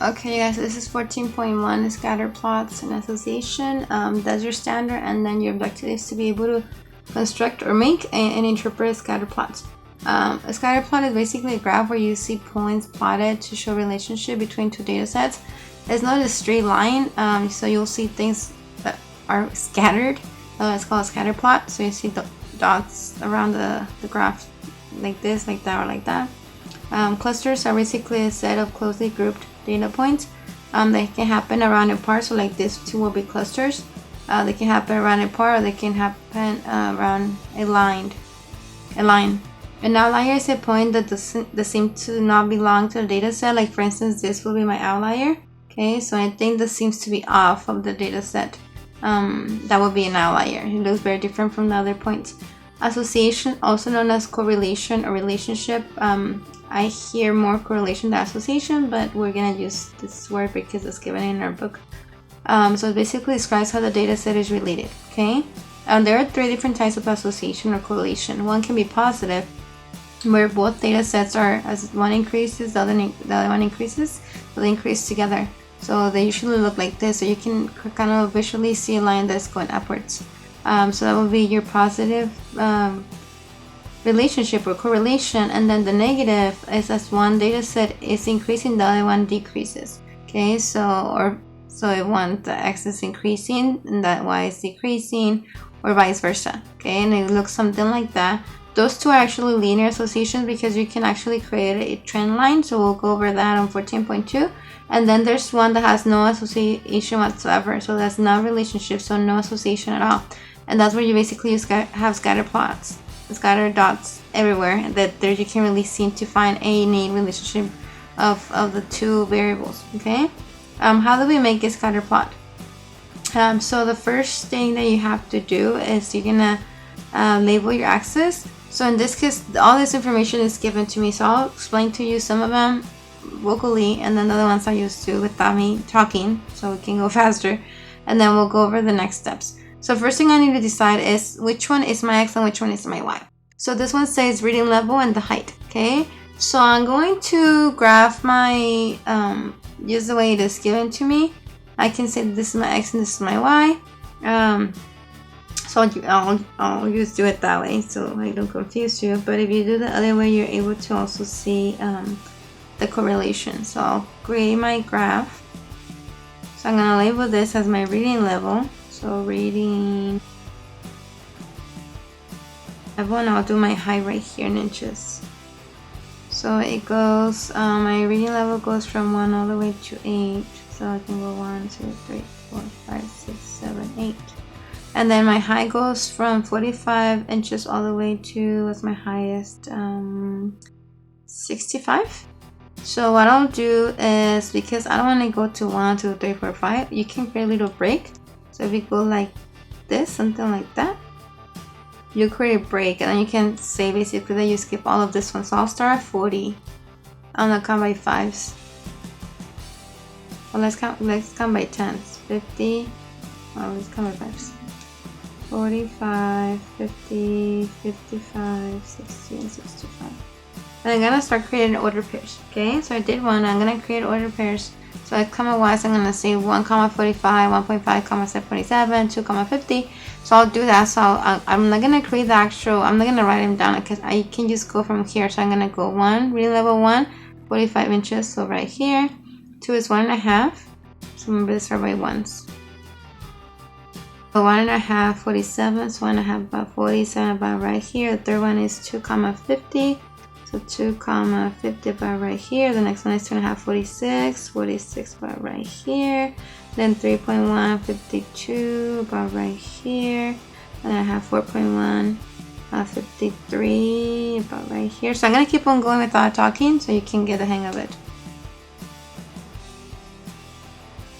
Okay, guys, this is 14.1 scatter plots and association. That's your standard, and then your objective is to be able to construct or make and interpret scatter plots. A scatter plot is basically a graph where you see points plotted to show relationship between two data sets. It's not a straight line, so you'll see things that are scattered. It's called a scatter plot. So you see the dots around the graph like this, like that, or like that. Clusters are basically a set of closely grouped data points. They can happen around a part, so like this two will be clusters. They can happen around a part, or they can happen around a line. An outlier is a point that seems to not belong to the data set. Like for instance, this will be my outlier. Okay, so I think this seems to be off of the data set. That would be an outlier. It looks very different from the other points. Association, also known as correlation or relationship. I hear more correlation than association, but we're gonna use this word because it's given in our book. So it basically describes how the data set is related. Okay, there are three different types of association or correlation. One can be positive, where both data sets are, as one increases, the other one increases, so they increase together. So they usually look like this, so you can kind of visually see a line that's going upwards. So that would be your positive relationship or correlation, and then the negative is as one data set is increasing, the other one decreases. Okay, so if one, the x is increasing and that y is decreasing, or vice versa. Okay, and it looks something like that. Those two are actually linear associations because you can actually create a trend line. So we'll go over that on 14.2. And then there's one that has no association whatsoever. So that's no relationship, so no association at all. And that's where you basically have scatter plots, scatter dots everywhere that there you can really seem to find any relationship of the two variables. Okay, how do we make a scatter plot? So the first thing that you have to do is you're gonna label your axis. So in this case, all this information is given to me, so I'll explain to you some of them vocally, and then the other ones I used to without me talking, so we can go faster, and then we'll go over the next steps. So first thing I need to decide is which one is my x and which one is my y. So this one says reading level and the height. Okay, so I'm going to graph my use the way it is given to me. I can say this is my x and this is my y. So I'll just do it that way so I don't confuse you. But if you do the other way, you're able to also see the correlation. So I'll create my graph. So I'm gonna label this as my reading level. So reading level, and I'll do my height right here in inches. So it goes, my reading level goes from 1 all the way to 8. So I can go 1, 2, 3, 4, 5, 6, 7, 8. And then my height goes from 45 inches all the way to, what's my highest, 65. So what I'll do is, because I don't want to go to 1, 2, 3, 4, 5, you can create a little break. So if you go like this, something like that, you create a break, and then you can say basically that you skip all of this one. So I'll start at 40. I'm gonna count by 5s. Well, let's count by 10s. 50. Oh, let's count by 5s. 45, 50, 55, 60, and 65. And I'm gonna start creating order pairs. Okay, so I did one. I'm gonna create order pairs. So at comma y, so I'm gonna say 1, 45, 1.5, 7.7, 2, 50. So I'll do that. So I'm not gonna create the actual. I'm not gonna write them down because I can just go from here. So I'm gonna go 1, reading level 1, 45 inches. So right here. 2 is 1.5. So remember to start by ones. So 1.5, 47, so 1.5 about 47 about right here. The third one is 2, 50. So 2, 50 about right here. The next one is 2.5, 46, 46 about right here. Then 3.1, 52 about right here. And I have 4.1, 53 about right here. So I'm gonna keep on going without talking so you can get the hang of it.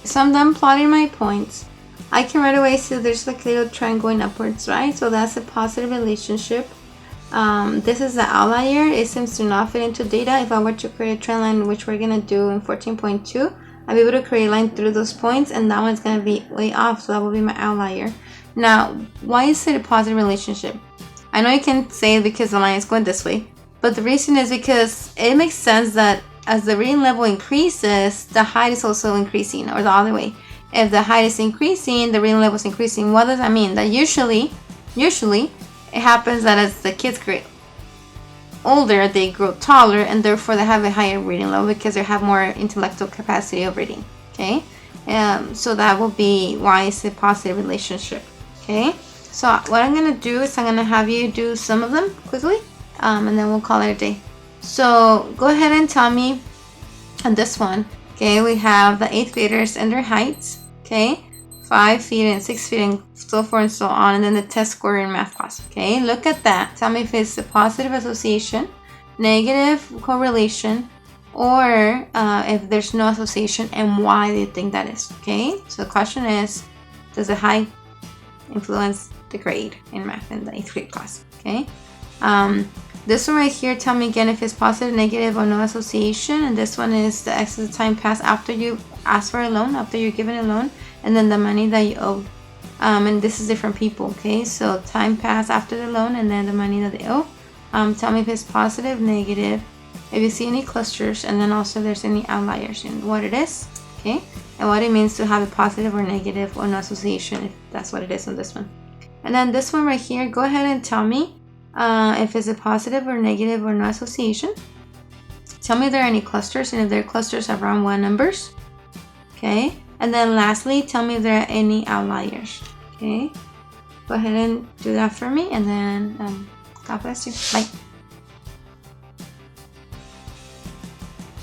So I'm done plotting my points. I can right away see there's like a little trend going upwards, right? So that's a positive relationship. This is the outlier. It seems to not fit into data. If I were to create a trend line, which we're gonna do in 14.2, I'll be able to create a line through those points, and that one's gonna be way off, so that will be my outlier. Now, why is it a positive relationship? I know you can say it because the line is going this way, but the reason is because it makes sense that as the reading level increases, the height is also increasing, or the other way. If the height is increasing, the reading level is increasing. What does that mean? That usually it happens that as the kids get older, they grow taller, and therefore they have a higher reading level because they have more intellectual capacity of reading. Okay, so that will be why it's a positive relationship. Okay, so what I'm gonna do is I'm gonna have you do some of them quickly, and then we'll call it a day. So go ahead and tell me on this one. Okay, we have the 8th graders and their heights. Okay, 5 feet and 6 feet and so forth and so on, and then the test score in math class. Okay, look at that. Tell me if it's a positive association, negative correlation, or if there's no association, and why do you think that is. Okay, so the question is, does the height influence the grade in math in the 8th grade class? Okay, this one right here, tell me again if it's positive, negative, or no association. And this one is the excess time passed after you ask for a loan, after you're given a loan, and then the money that you owe. And this is different people. Okay, so time passed after the loan, and then the money that they owe. Tell me if it's positive, negative, if you see any clusters, and then also if there's any outliers and what it is. Okay, and what it means to have a positive or negative or no association, if that's what it is on this one. And then this one right here, go ahead and tell me if it's a positive or negative or no association. Tell me if there are any clusters, and if there are clusters around what numbers. Okay, and then lastly, tell me if there are any outliers. Okay, go ahead and do that for me, and then God bless you. Bye.